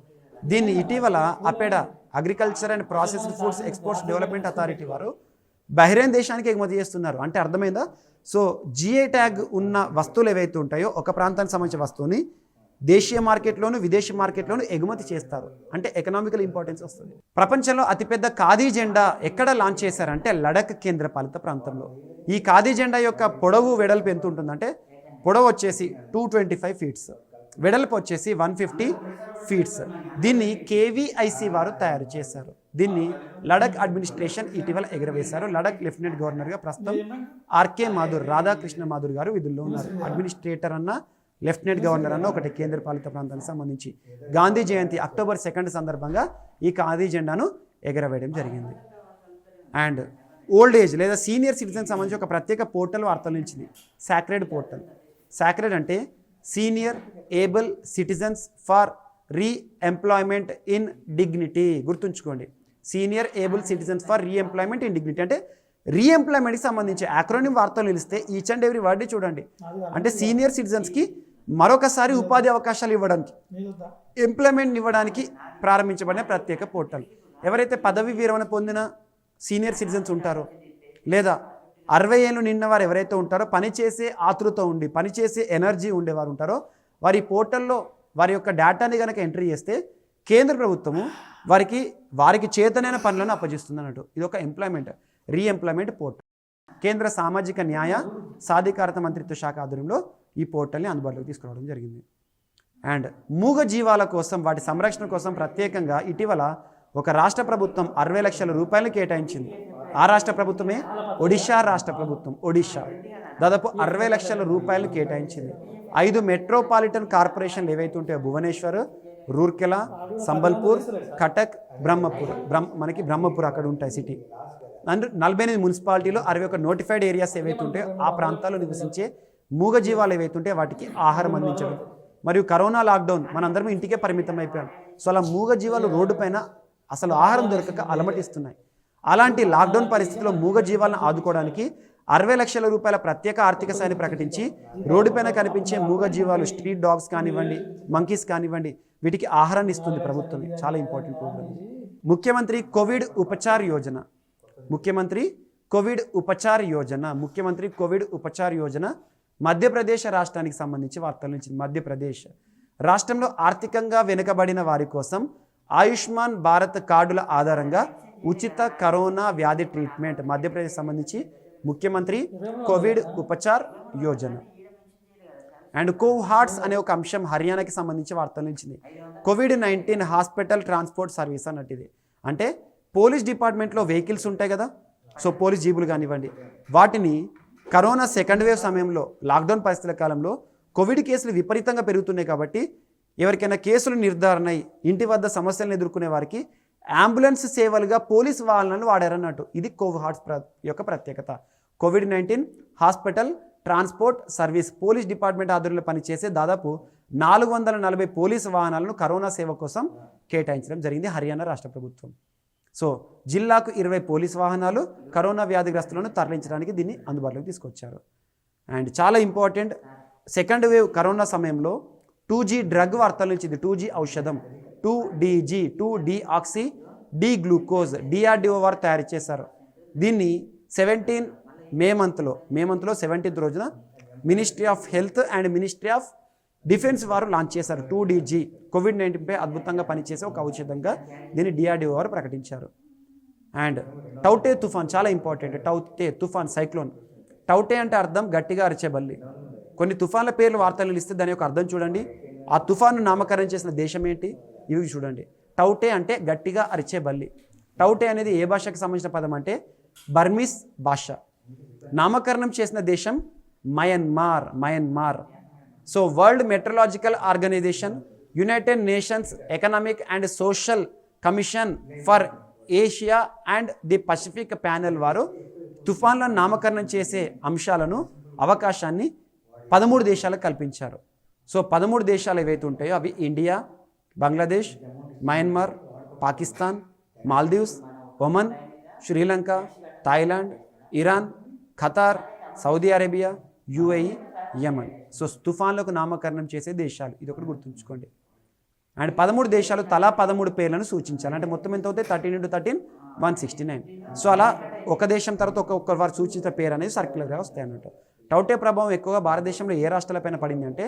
S1: దీన్ని ఇటీవల APEDA agriculture and processed foods exports development authority వారు బహ్రెయిన్ దేశానికి ఎగుమతి చేస్తున్నారు. అంటే అర్థమైందా? సో జిఐ ట్యాగ్ ఉన్న వస్తువులు ఏవైతే ఉంటాయో ఒక ప్రాంతానికి సంబంధించిన వస్తువుని దేశీయ మార్కెట్లోను విదేశీ మార్కెట్లోను ఎగుమతి చేస్తారు. అంటే ఎకనామికల్ ఇంపార్టెన్స్ వస్తుంది. ప్రపంచంలో అతిపెద్ద ఖాదీ జెండా ఎక్కడ లాంచ్ చేశారంటే లడఖ్ కేంద్ర పాలిత ప్రాంతంలో. ఈ ఖాదీ జెండా యొక్క పొడవు వెడల్పు ఎంత ఉంటుందంటే, పొడవు వచ్చేసి 225 ఫీట్స్, వెడల్పు వచ్చేసి 150 ఫీట్స్. దీన్ని కేవీఐసి వారు తయారు చేశారు. దీన్ని లడఖ్ అడ్మినిస్ట్రేషన్ ఇటీవల ఎగరవేశారు. లడఖ్ లెఫ్టినెంట్ గవర్నర్గా ప్రస్తుతం ఆర్కే మాథుర్, రాధాకృష్ణ మాథుర్ గారు విధుల్లో ఉన్నారు. అడ్మినిస్ట్రేటర్ అన్న, లెఫ్టినెంట్ గవర్నర్ అన్న ఒకటి కేంద్ర పాలిత ప్రాంతానికి సంబంధించి. గాంధీ జయంతి అక్టోబర్ 2 సందర్భంగా ఈ ఖాదీ జెండాను ఎగరవేయడం జరిగింది. అండ్ ఓల్డ్ ఏజ్ లేదా సీనియర్ సిటిజన్ సంబంధించి ఒక ప్రత్యేక పోర్టల్ వార్తలు నిలిచింది, సాక్రెడ్ పోర్టల్. సాక్రెడ్ అంటే senior able citizens for reemployment in dignity. గుర్తుంచుకోండి, senior able citizens for reemployment in dignity అంటే రీఎంప్లాయ్మెంట్కి సంబంధించి యాక్రోనిమ్ వార్తలు నిలిస్తే ఈచ్ అండ్ ఎవ్రీ వర్డ్ చూడండి. అంటే సీనియర్ సిటిజన్స్కి మరొకసారి ఉపాధి అవకాశాలు ఇవ్వడానికి, ఎంప్లాయ్మెంట్ ఇవ్వడానికి ప్రారంభించబడిన ప్రత్యేక పోర్టల్. ఎవరైతే పదవి విరమణ పొందిన సీనియర్ సిటిజన్స్ ఉంటారో లేదా 60 ఏళ్ళు నిన్న వారు ఎవరైతే ఉంటారో, పనిచేసే ఆతృత ఉండి పనిచేసే ఎనర్జీ ఉండేవారు ఉంటారో, వారి పోర్టల్లో వారి యొక్క డేటాని కనుక ఎంట్రీ చేస్తే కేంద్ర ప్రభుత్వము వారికి చేతనైన పనులను అప్పజిస్తుంది అన్నట్టు. ఇది ఒక ఎంప్లాయ్మెంట్, రీఎంప్లాయ్మెంట్ పోర్టల్. కేంద్ర సామాజిక న్యాయ సాధికారత మంత్రిత్వ శాఖ ఆధ్వర్యంలో ఈ పోర్టల్ని అందుబాటులోకి తీసుకురావడం జరిగింది. అండ్ మూగ జీవాల కోసం, వాటి సంరక్షణ కోసం ప్రత్యేకంగా ఇటీవల ఒక రాష్ట్ర ప్రభుత్వం 60 లక్షల రూపాయలు కేటాయించింది. ఆ రాష్ట్ర ప్రభుత్వమే ఒడిషా రాష్ట్ర ప్రభుత్వం. ఒడిషా దాదాపు 60 లక్షల రూపాయలు కేటాయించింది. 5 మెట్రోపాలిటన్ కార్పొరేషన్లు ఏవైతే ఉంటాయో, భువనేశ్వర్, రూర్కెలా, సంబల్పూర్, కటక్, మనకి బ్రహ్మపూర్ అక్కడ ఉంటాయి సిటీ. అండ్ 48 మున్సిపాలిటీలో 61 నోటిఫైడ్ ఏరియాస్ ఏవైతే ఉంటాయో ఆ ప్రాంతాల్లో నివసించే మూగజీవాలు ఏవైతే ఉంటాయో వాటికి ఆహారం అందించడం. మరియు కరోనా లాక్డౌన్ మనందరం ఇంటికే పరిమితం అయిపోయాం. సో అలా మూగజీవాలు రోడ్డు పైన అసలు ఆహారం దొరకక అలమటిస్తున్నాయి. అలాంటి లాక్డౌన్ పరిస్థితుల్లో మూగజీవాలను ఆదుకోవడానికి 60 లక్షల రూపాయల ప్రత్యేక ఆర్థిక సాయాన్ని ప్రకటించి రోడ్డు పైన కనిపించే మూగజీవాలు, స్ట్రీట్ డాగ్స్ కానివ్వండి, మంకీస్ కానివ్వండి, వీటికి ఆహారాన్ని ఇస్తుంది ప్రభుత్వమే. చాలా ఇంపార్టెంట్ ప్రోగ్రామ్. ముఖ్యమంత్రి కోవిడ్ ఉపచార్ యోజన. ముఖ్యమంత్రి కోవిడ్ ఉపచార్ యోజన మధ్యప్రదేశ్ రాష్ట్రానికి సంబంధించి వార్తల నుంచి. మధ్యప్రదేశ్ రాష్ట్రంలో ఆర్థికంగా వెనుకబడిన వారి కోసం ఆయుష్మాన్ భారత్ కార్డుల ఆధారంగా ఉచిత కరోనా వ్యాధి ట్రీట్మెంట్. మధ్యప్రదేశ్ సంబంధించి ముఖ్యమంత్రి కోవిడ్ ఉపచార్ యోజన. అండ్ కోహార్ట్స్ అనే ఒక అంశం హర్యానాకి సంబంధించి వార్తలు నిలిచింది. COVID-19 హాస్పిటల్ ట్రాన్స్పోర్ట్ సర్వీస్ అన్నట్టు ఇది. అంటే పోలీస్ డిపార్ట్మెంట్లో వెహికల్స్ ఉంటాయి కదా, సో పోలీస్ జీబులు కానివ్వండి, వాటిని కరోనా సెకండ్ వేవ్ సమయంలో, లాక్డౌన్ పరిస్థితుల కాలంలో కోవిడ్ కేసులు విపరీతంగా పెరుగుతున్నాయి కాబట్టి ఎవరికైనా కేసులు నిర్ధారణ అయి ఇంటి వద్ద సమస్యలను ఎదుర్కొనే వారికి అంబులెన్స్ సేవలుగా పోలీస్ వాహనాలను వాడారన్నట్టు. ఇది కోహార్ట్స్ యొక్క ప్రత్యేకత. COVID-19 hospital transport service police department ఆధ్వర్యంలో పనిచేసే దాదాపు 440 పోలీసు వాహనాలను కరోనా సేవ కోసం కేటాయించడం జరిగింది హర్యానా రాష్ట్ర ప్రభుత్వం. సో జిల్లాకు 20 పోలీసు వాహనాలు కరోనా వ్యాధిగ్రస్తులను తరలించడానికి దీన్ని అందుబాటులోకి తీసుకొచ్చారు. అండ్ చాలా ఇంపార్టెంట్, సెకండ్ వేవ్ కరోనా సమయంలో 2G డ్రగ్ వార్తల నుంచి. 2G ఔషధం 2DG 2-డిఆక్సీ డి గ్లూకోజ్ DRDO వారు తయారు చేశారు. దీన్ని 17 మే మంత్లో 17th రోజున ministry of health and ministry of defence వారు లాంచ్ చేశారు. 2DG COVID-19 పై అద్భుతంగా పనిచేసే ఒక ఔషధంగా దీన్ని DRDO వారు ప్రకటించారు. అండ్ టౌటే తుఫాన్ చాలా ఇంపార్టెంట్. టౌటే తుఫాన్ సైక్లోన్. టౌటే అంటే అర్థం గట్టిగా అరిచే బల్లి. కొన్ని తుఫాన్ల పేర్లు వార్తలు ఇస్తే దాని యొక్క అర్థం చూడండి. ఆ తుఫాను నామకరణం చేసిన దేశం ఏంటి, ఇవి చూడండి. టౌటే అంటే గట్టిగా అరిచే బల్లి. టౌటే అనేది ఏ భాషకు సంబంధించిన పదం అంటే బర్మీస్ భాష. నామకరణం చేసిన దేశం Myanmar. So World Meteorological Organization, United Nations Economic and Social Commission for Asia and the Pacific panel వారు తుఫాన్లను నామకరణం చేసే అవకాశాన్ని 13 దేశాలకు కల్పించారు. సో 13 దేశాలు ఏవైతే ఉంటాయో అవి India, Bangladesh, Myanmar, Pakistan, Maldives, Oman, Sri Lanka, Thailand, Iran, Qatar, Saudi Arabia, UAE, Yemen. So తుఫాన్లకు నామకరణం చేసే దేశాలు, ఇది ఒకటి గుర్తుంచుకోండి. అండ్ 13 దేశాలు తలా 13 పేర్లను సూచించాలి. అంటే మొత్తం ఎంత అవుతాయి? 13 × 13 169. సో అలా ఒక దేశం తర్వాత ఒక్కొక్క వారు సూచించిన పేరు అనేది సర్క్యులర్గా వస్తాయి అన్నట్టు. టౌటే ప్రభావం ఎక్కువగా భారతదేశంలో ఏ రాష్ట్రాలపైన పడింది అంటే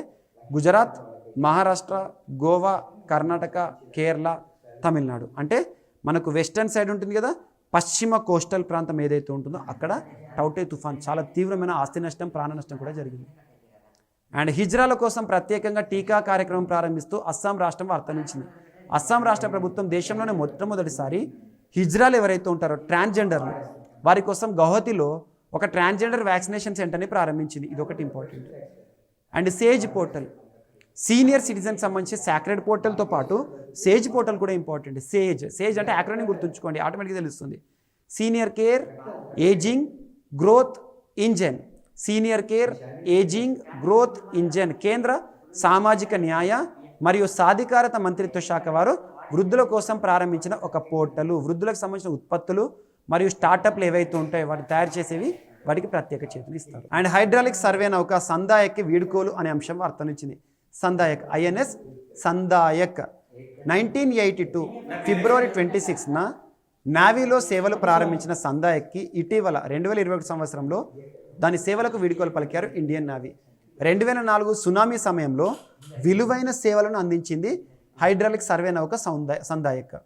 S1: గుజరాత్, మహారాష్ట్ర, గోవా, కర్ణాటక, కేరళ, తమిళనాడు. అంటే మనకు వెస్టర్న్ సైడ్ ఉంటుంది కదా, పశ్చిమ కోస్టల్ ప్రాంతం ఏదైతే ఉంటుందో అక్కడ టౌటే తుఫాన్ చాలా తీవ్రమైన ఆస్తి నష్టం, ప్రాణ నష్టం కూడా జరిగింది. అండ్ హిజ్రాల కోసం ప్రత్యేకంగా టీకా కార్యక్రమం ప్రారంభిస్తూ అస్సాం రాష్ట్రం వార్తనించింది. అస్సాం రాష్ట్ర ప్రభుత్వం దేశంలోనే మొట్టమొదటిసారి హిజ్రాలు ఎవరైతే ఉంటారో ట్రాన్స్జెండర్లు వారి కోసం గౌహతిలో ఒక ట్రాన్స్జెండర్ వ్యాక్సినేషన్ సెంటర్ని ప్రారంభించింది. ఇది ఒకటి important. And SAGE portal, senior citizen సంబంధించి సాక్రెడ్ పోర్టల్తో పాటు సేజ్ పోర్టల్ కూడా ఇంపార్టెంట్. సేజ్ అంటే యాక్రోనిమ్ గుర్తుంచుకోండి, ఆటోమేటిక్గా తెలుస్తుంది. Senior care ageing growth engine, senior care ageing growth engine కేంద్ర సామాజిక న్యాయ మరియు సాధికారత మంత్రిత్వ శాఖ వారు వృద్ధుల కోసం ప్రారంభించిన ఒక పోర్టల్. వృద్ధులకు సంబంధించిన ఉత్పత్తులు మరియు స్టార్టప్లు ఏవైతే ఉంటాయో వాటి తయారు చేసేవి వాటికి ప్రత్యేక చేతులు ఇస్తారు. అండ్ హైడ్రాలిక్ సర్వే నౌక సందాయక్కి వీడుకోలు అనే అంశం వార్తనిచ్చింది. సందాయక్ ఐఎన్ఎస్ సందాయక్ 1982 ఫిబ్రవరి 26న నావీలో సేవలు ప్రారంభించిన సందాయక్కి ఇటీవల 2021 సంవత్సరంలో దాని సేవలకు వీడుకోలు పలికారు ఇండియన్ నావీ. 2004 సునామీ సమయంలో విలువైన సేవలను అందించింది హైడ్రాలిక్ సర్వే నౌక సందాయక్.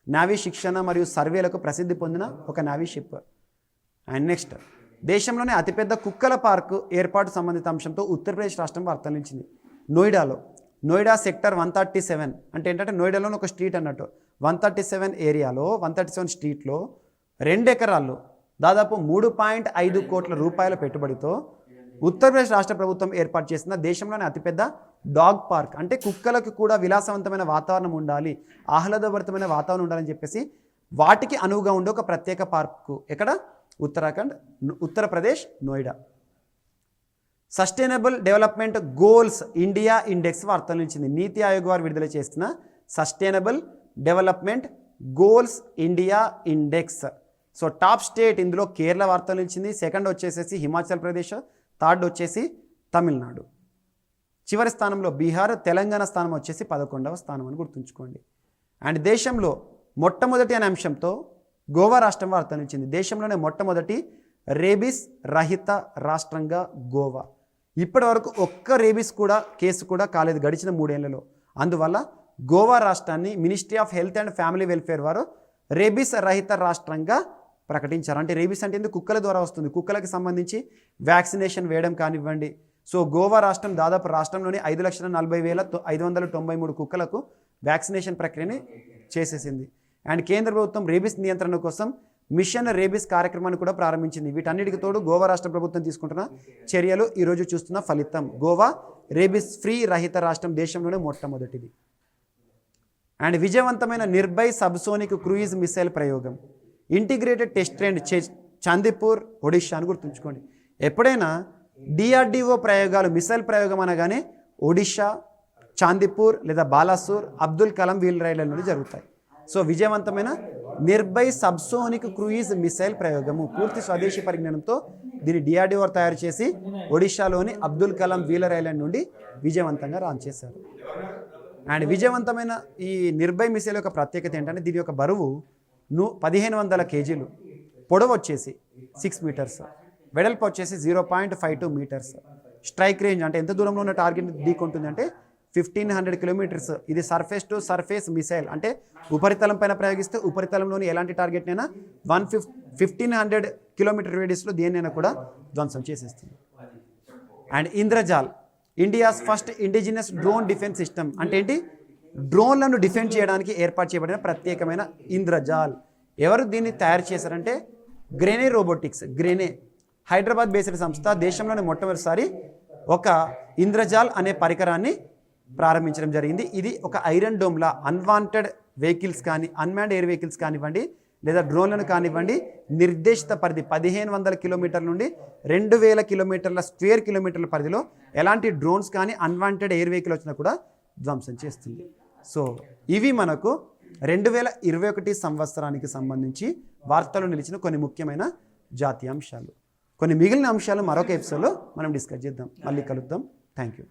S1: నావీ శిక్షణ మరియు సర్వేలకు ప్రసిద్ధి పొందిన ఒక నావీ షిప్. అండ్ నెక్స్ట్, దేశంలోనే అతిపెద్ద కుక్కల పార్కు ఏర్పాటు సంబంధిత అంశంతో ఉత్తరప్రదేశ్ రాష్ట్రం వార్తలించింది. నోయిడా సెక్టర్ 137 అంటే ఏంటంటే నోయిడాలోని ఒక స్ట్రీట్ అన్నట్టు 137 ఏరియాలో 137 స్ట్రీట్లో 2 ఎకరాల్లో దాదాపు 3.5 కోట్ల రూపాయల పెట్టుబడితో ఉత్తరప్రదేశ్ రాష్ట్ర ప్రభుత్వం ఏర్పాటు చేసిన దేశంలోనే అతిపెద్ద డాగ్ పార్క్. అంటే కుక్కలకు కూడా విలాసవంతమైన వాతావరణం ఉండాలి, ఆహ్లాదభరితమైన వాతావరణం ఉండాలని చెప్పేసి వాటికి అనువుగా ఉండే ఒక ప్రత్యేక పార్కు ఎక్కడ? Uttar Pradesh Noida. Sustainable development goals India index వార్తలు ఇచ్చింది. నీతి ఆయోగ్ వారు విడుదల చేసిన sustainable development goals India index. So top state ఇందులో కేరళ వార్తలు ఇచ్చింది, సెకండ్ వచ్చేసేసి హిమాచల్ ప్రదేశ్, థర్డ్ వచ్చేసి తమిళనాడు, చివరి స్థానంలో బీహార్, తెలంగాణ స్థానం వచ్చేసి 11వ స్థానం అని గుర్తుంచుకోండి. అండ్ దేశంలో మొట్టమొదటి అనే అంశంతో గోవా రాష్ట్రం వార్తనిచ్చింది. దేశంలోనే మొట్టమొదటి రేబీస్ రహిత రాష్ట్రంగా గోవా. ఇప్పటి వరకు ఒక్క రేబీస్ కేసు కూడా కాలేదు గడిచిన 3 ఏళ్లలో. అందువల్ల గోవా రాష్ట్రాన్ని ministry of health and family welfare వారు రేబీస్ రహిత రాష్ట్రంగా ప్రకటించారు. అంటే రేబీస్ అంటే ఎందుకు? కుక్కల ద్వారా వస్తుంది. కుక్కలకు సంబంధించి వ్యాక్సినేషన్ వేయడం కానివ్వండి. సో గోవా రాష్ట్రం దాదాపు రాష్ట్రంలోని 5,40,593 కుక్కలకు వ్యాక్సినేషన్ ప్రక్రియని చేసేసింది. అండ్ కేంద్ర ప్రభుత్వం రేబీస్ నియంత్రణ కోసం మిషన్ రేబీస్ కార్యక్రమాన్ని కూడా ప్రారంభించింది. వీటన్నిటికి తోడు గోవా రాష్ట్ర ప్రభుత్వం తీసుకుంటున్న చర్యలు ఈరోజు చూస్తున్న ఫలితం. గోవా రేబీస్ ఫ్రీ రహిత రాష్ట్రం దేశంలోనే మొట్టమొదటిది. అండ్ విజయవంతమైన నిర్భయ్ సబ్సోనిక్ క్రూయిజ్ మిసైల్ ప్రయోగం, integrated test range Chandipur Odisha అని గుర్తుంచుకోండి. ఎప్పుడైనా డిఆర్డిఓ ప్రయోగాలు మిసైల్ ప్రయోగం అనగానే ఒడిషా, చాందీపూర్ లేదా బాలాసూర్, అబ్దుల్ కలాం వీల్ రైళ్ల నుండి జరుగుతాయి. సో విజయవంతమైన నిర్భయ్ సబ్సోనిక్ క్రూయిజ్ మిసైల్ ప్రయోగము పూర్తి స్వదేశీ పరిజ్ఞానంతో దీన్ని డిఆర్డిఓ తయారు చేసి ఒడిషాలోని అబ్దుల్ కలాం వీలర్ ఐలాండ్ నుండి విజయవంతంగా లాంచ్ చేశారు. అండ్ విజయవంతమైన ఈ నిర్భయ్ మిసైల్ యొక్క ప్రత్యేకత ఏంటంటే దీని యొక్క బరువు 1,500 kgs, పొడవు వచ్చేసి 6 మీటర్స్, వెడల్పు వచ్చేసి 0.52 మీటర్స్, స్ట్రైక్ రేంజ్ అంటే ఎంత దూరంలో ఉన్న టార్గెట్ ఢీకొంటుంది అంటే 1,500 కిలోమీటర్స్. ఇది సర్ఫేస్ టు సర్ఫేస్ మిసైల్ అంటే ఉపరితలం పైన ప్రయోగిస్తే ఉపరితలంలోని ఎలాంటి టార్గెట్నైనా 1,500 కిలోమీటర్ రేడియస్లో దేన్నైనా కూడా ధ్వంసం చేసేస్తుంది. And Indrajaal, India's first indigenous drone defence system. అంటే ఏంటి? డ్రోన్లను డిఫెండ్ చేయడానికి ఏర్పాటు చేయబడిన ప్రత్యేకమైన ఇంద్రజాల్. ఎవరు దీన్ని తయారు చేశారంటే గ్రెనే రోబోటిక్స్. గ్రెనే హైదరాబాద్ బేస్డ్ సంస్థ దేశంలోనే మొట్టమొదటిసారి ఒక ఇంద్రజాల్ అనే పరికరాన్ని ప్రారంభించడం జరిగింది. ఇది ఒక ఐరన్ డోమ్లా అన్వాంటెడ్ వెహికల్స్ కానీ అన్మాన్డ్ ఎయిర్ వెహికల్స్ కానివ్వండి లేదా డ్రోన్లను కానివ్వండి నిర్దేశిత పరిధి 1500 కిలోమీటర్ల నుండి 2000 కిలోమీటర్ల స్క్వేర్ కిలోమీటర్ల పరిధిలో ఎలాంటి డ్రోన్స్ కానీ అన్వాంటెడ్ ఎయిర్ వెహికల్ వచ్చినా కూడా ధ్వంసం చేస్తుంది. సో ఇవి మనకు 2021 సంవత్సరానికి సంబంధించి వార్తలు నిలిచిన కొన్ని ముఖ్యమైన జాతీయ అంశాలు. కొన్ని మిగిలిన అంశాలు మరొక ఎపిసోడ్లో మనం డిస్కస్ చేద్దాం. మళ్ళీ కలుద్దాం. Thank you.